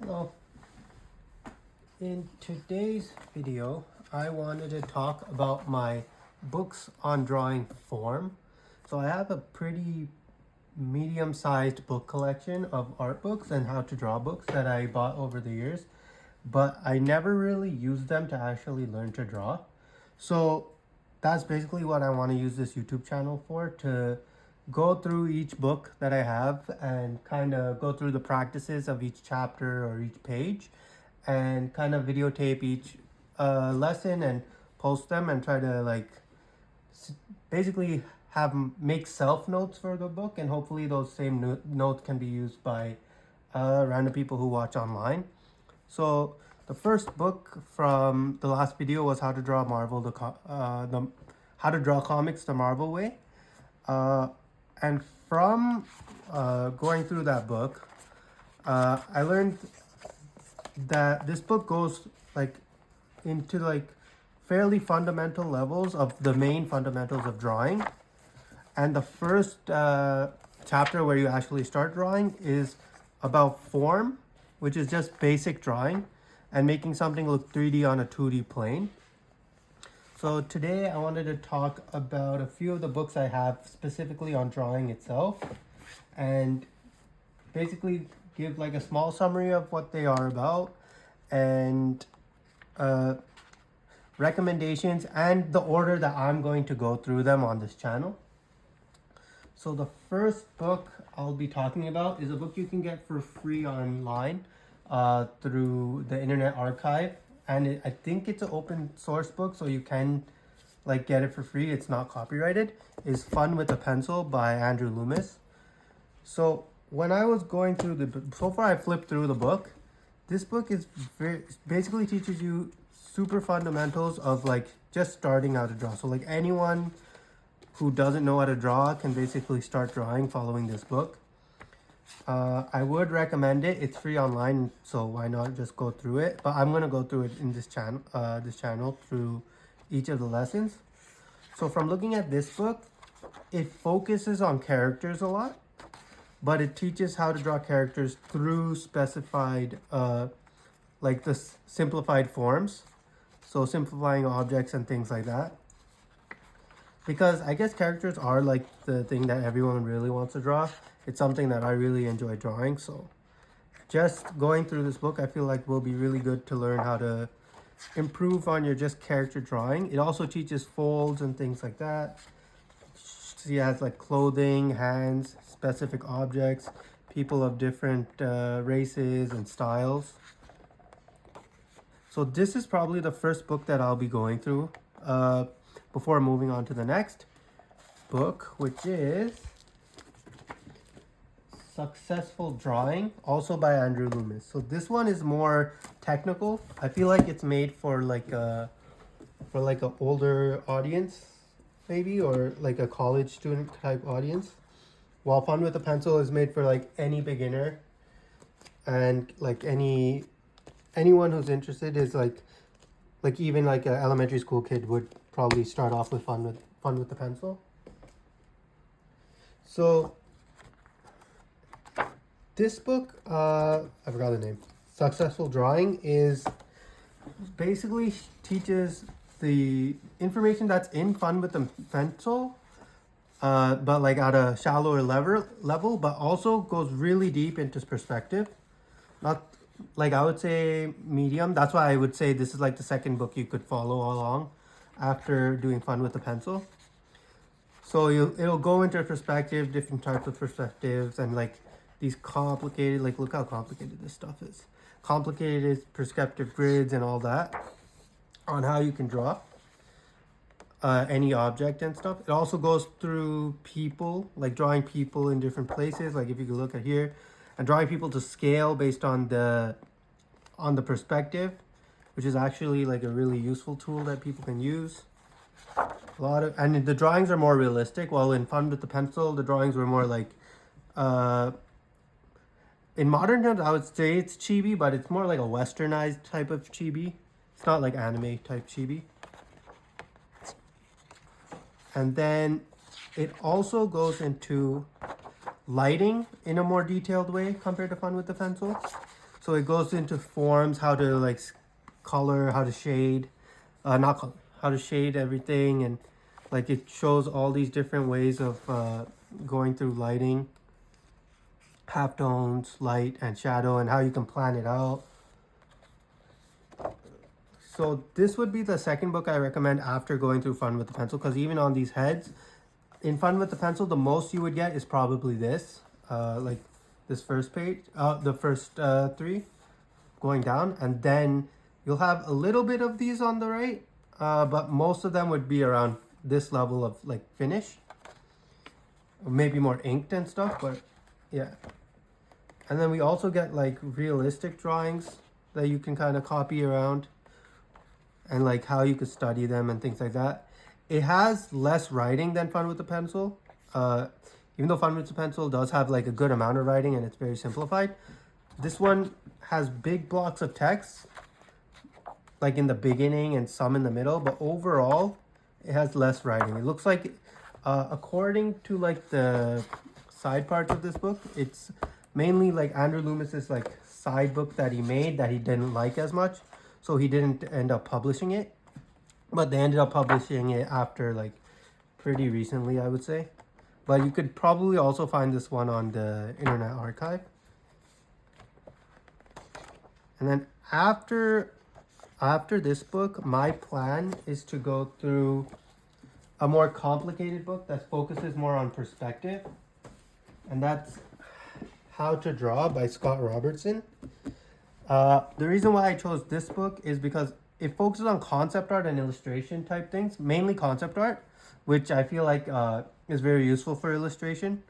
Hello. In today's video, I wanted to talk about my books on drawing form. So I have a pretty medium-sized book collection of art books and how to draw books that I bought over the years, but I never really used them to actually learn to draw. So that's basically what I want to use this YouTube channel for, to go through each book that I have and kind of go through the practices of each chapter or each page and kind of videotape each lesson and post them and try to basically make self notes for the book, and hopefully those same notes can be used by random people who watch online. So the first book from the last video was how to draw how to draw comics the Marvel way. And from going through that book, I learned that this book goes into fairly fundamental levels of the main fundamentals of drawing. And the first chapter where you actually start drawing is about form, which is just basic drawing and making something look 3D on a 2D plane. So today I wanted to talk about a few of the books I have specifically on drawing itself and basically give like a small summary of what they are about and recommendations and the order that I'm going to go through them on this channel. So the first book I'll be talking about is a book you can get for free online through the Internet Archive. And I think it's an open source book, so you can get it for free. It's not copyrighted. Is Fun with a Pencil by Andrew Loomis. So when I was going through so far I flipped through the book. This book is basically teaches you super fundamentals of just starting out to draw. So anyone who doesn't know how to draw can basically start drawing following this book. I would recommend it. It's free online, so why not just go through it? But I'm gonna go through it in this channel through each of the lessons. So from looking at this book, it focuses on characters a lot, but it teaches how to draw characters through specified, the simplified forms. So simplifying objects and things like that. Because I guess characters are the thing that everyone really wants to draw. It's something that I really enjoy drawing. So just going through this book, I feel will be really good to learn how to improve on your just character drawing. It also teaches folds and things like that. She has clothing, hands, specific objects, people of different races and styles. So this is probably the first book that I'll be going through before moving on to the next book, which is Successful Drawing, also by Andrew Loomis. So this one is more technical. I feel it's made for a older audience, maybe, or a college student type audience. While Fun with a Pencil is made for any beginner and anyone who's interested is even an elementary school kid would probably start off with Fun with the Pencil. So this book, I forgot the name. Successful Drawing is basically teaches the information that's in Fun with the Pencil, but at a shallower level, but also goes really deep into perspective. Not I would say medium. That's why I would say this is the second book you could follow along after doing Fun with the Pencil. So it'll go into perspective, different types of perspectives, and these complicated, look how complicated this stuff is. Complicated perspective grids and all that on how you can draw any object and stuff. It also goes through people, drawing people in different places. If you could look at here, and drawing people to scale based on the perspective, which is actually a really useful tool that people can use. And the drawings are more realistic, while in Fun with the Pencil, the drawings were more in modern terms, I would say it's chibi, but it's more a westernized type of chibi. It's not anime type chibi. And then it also goes into lighting in a more detailed way compared to Fun with the Pencil. So it goes into forms, how to like color, how to shade, not color, how to shade everything, and like it shows all these different ways of going through lighting, halftones, light and shadow, and how you can plan it out. So this would be the second book I recommend after going through Fun with the Pencil, because even on these heads, in Fun with the Pencil, the most you would get is probably this, like this first page, the first three going down, and then you'll have a little bit of these on the right, but most of them would be around this level of like finish, maybe more inked and stuff, but yeah. And then we also get like realistic drawings that you can kind of copy around, and like how you could study them and things like that. It has less writing than Fun with the Pencil. Even though Fun with the Pencil does have like a good amount of writing and it's very simplified, this one has big blocks of text, like in the beginning and some in the middle, but overall it has less writing. It looks like, according to like the side parts of this book, it's mainly like Andrew Loomis's like side book that he made that he didn't like as much, so he didn't end up publishing it. But they ended up publishing it after like pretty recently, I would say. But you could probably also find this one on the Internet Archive. And then after this book, my plan is to go through a more complicated book that focuses more on perspective. And that's How to Draw by Scott Robertson. The reason why I chose this book is because it focuses on concept art and illustration type things, mainly concept art, which I feel like is very useful for illustration.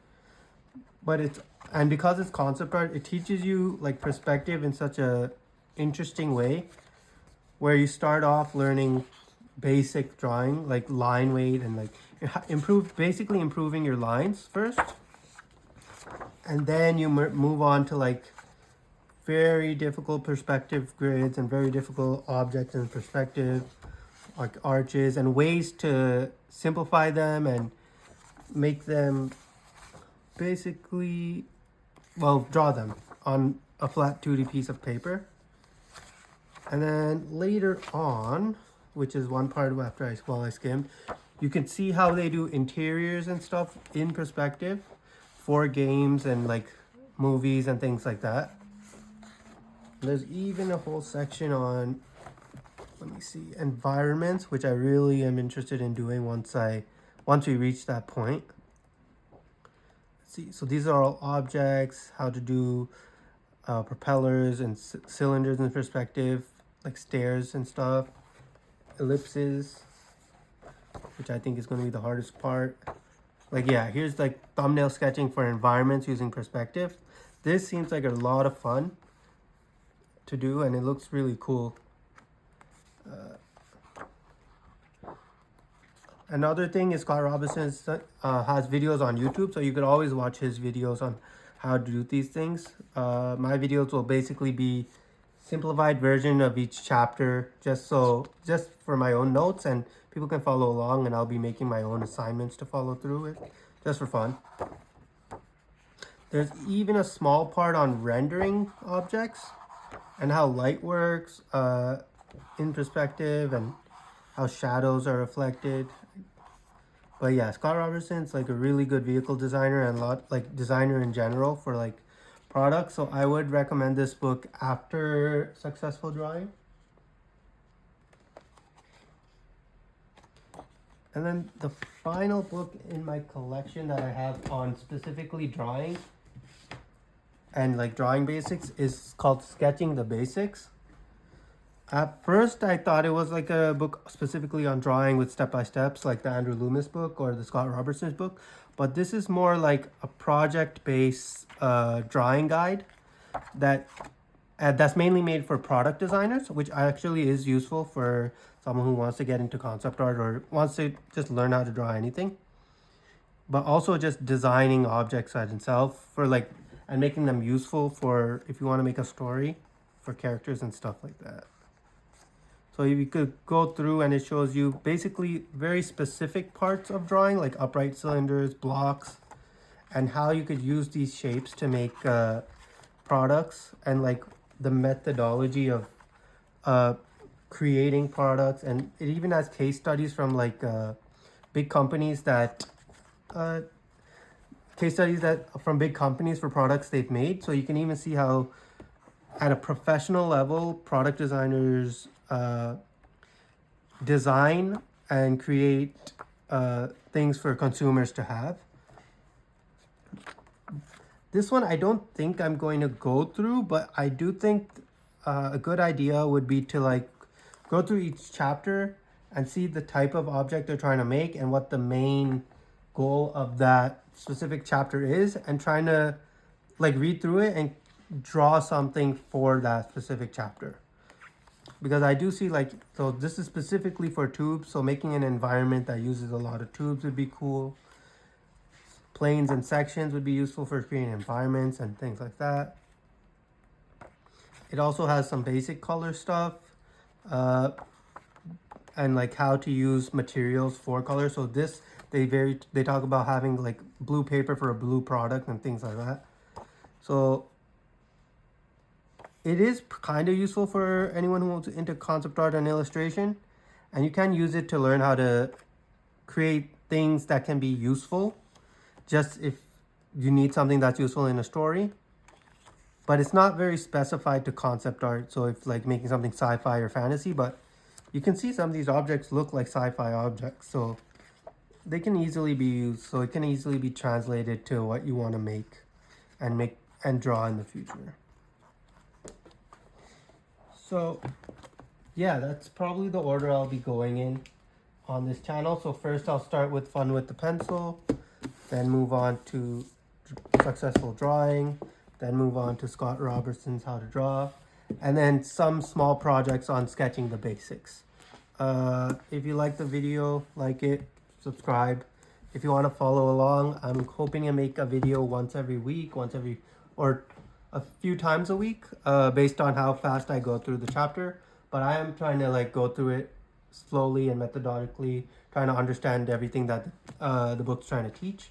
And because it's concept art, it teaches you like perspective in such a interesting way, where you start off learning basic drawing, like line weight, and like basically improving your lines first, and then you move on to like very difficult perspective grids and very difficult objects in perspective, like arches, and ways to simplify them and make them basically, well, draw them on a flat 2D piece of paper. And then later on, which is one part after I skimmed, you can see how they do interiors and stuff in perspective for games and like movies and things like that. There's even a whole section on, let me see, environments, which I really am interested in doing once we reach that point. Let's see, so these are all objects, how to do propellers and cylinders in perspective, like stairs and stuff, ellipses, which I think is going to be the hardest part. Like, yeah, here's like thumbnail sketching for environments using perspective. This seems like a lot of fun to do, and it looks really cool. Another thing is Scott Robertson has videos on YouTube, so you could always watch his videos on how to do these things. My videos will basically be simplified version of each chapter, just for my own notes, and people can follow along, and I'll be making my own assignments to follow through with, just for fun. There's even a small part on rendering objects and how light works in perspective, and how shadows are reflected. But yeah, Scott Robertson's like a really good vehicle designer and designer in general for like products. So I would recommend this book after Successful Drawing. And then the final book in my collection that I have on specifically drawing and like drawing basics is called Sketching the Basics. At first, I thought it was like a book specifically on drawing with step-by-steps, like the Andrew Loomis book or the Scott Robertson's book. But this is more like a project-based drawing guide that's mainly made for product designers, which actually is useful for someone who wants to get into concept art or wants to just learn how to draw anything. But also just designing objects by itself and making them useful for if you want to make a story for characters and stuff like that. So you could go through and it shows you basically very specific parts of drawing, like upright cylinders, blocks, and how you could use these shapes to make products, and like the methodology of uh, creating products, and it even has case studies from like big companies that uh, case studies that from big companies for products they've made. So you can even see how at a professional level product designers design and create things for consumers to have. This one I don't think I'm going to go through, but I do think a good idea would be to like go through each chapter and see the type of object they're trying to make and what the main goal of that specific chapter is, and trying to like read through it and draw something for that specific chapter. Because I do see like, so this is specifically for tubes, so making an environment that uses a lot of tubes would be cool. Planes and sections would be useful for creating environments and things like that. It also has some basic color stuff and like how to use materials for color. So this, they talk about having like blue paper for a blue product and things like that. So it is kind of useful for anyone who's into concept art and illustration, and you can use it to learn how to create things that can be useful just if you need something that's useful in a story. But it's not very specified to concept art, so if like making something sci-fi or fantasy, but you can see some of these objects look like sci-fi objects, so they can easily be used, so it can easily be translated to what you want to make and draw in the future. So yeah, that's probably the order I'll be going in on this channel. So first I'll start with fun with the pencil, then move on to successful drawing, then move on to Scott Robertson's how to draw, and then some small projects on sketching the basics. If you like the video, like it, subscribe. If you want to follow along, I'm hoping to make a video once every week, or a few times a week, based on how fast I go through the chapter. But I am trying to like go through it slowly and methodically, trying to understand everything that the book's trying to teach.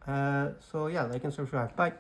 So yeah, like and subscribe. Bye.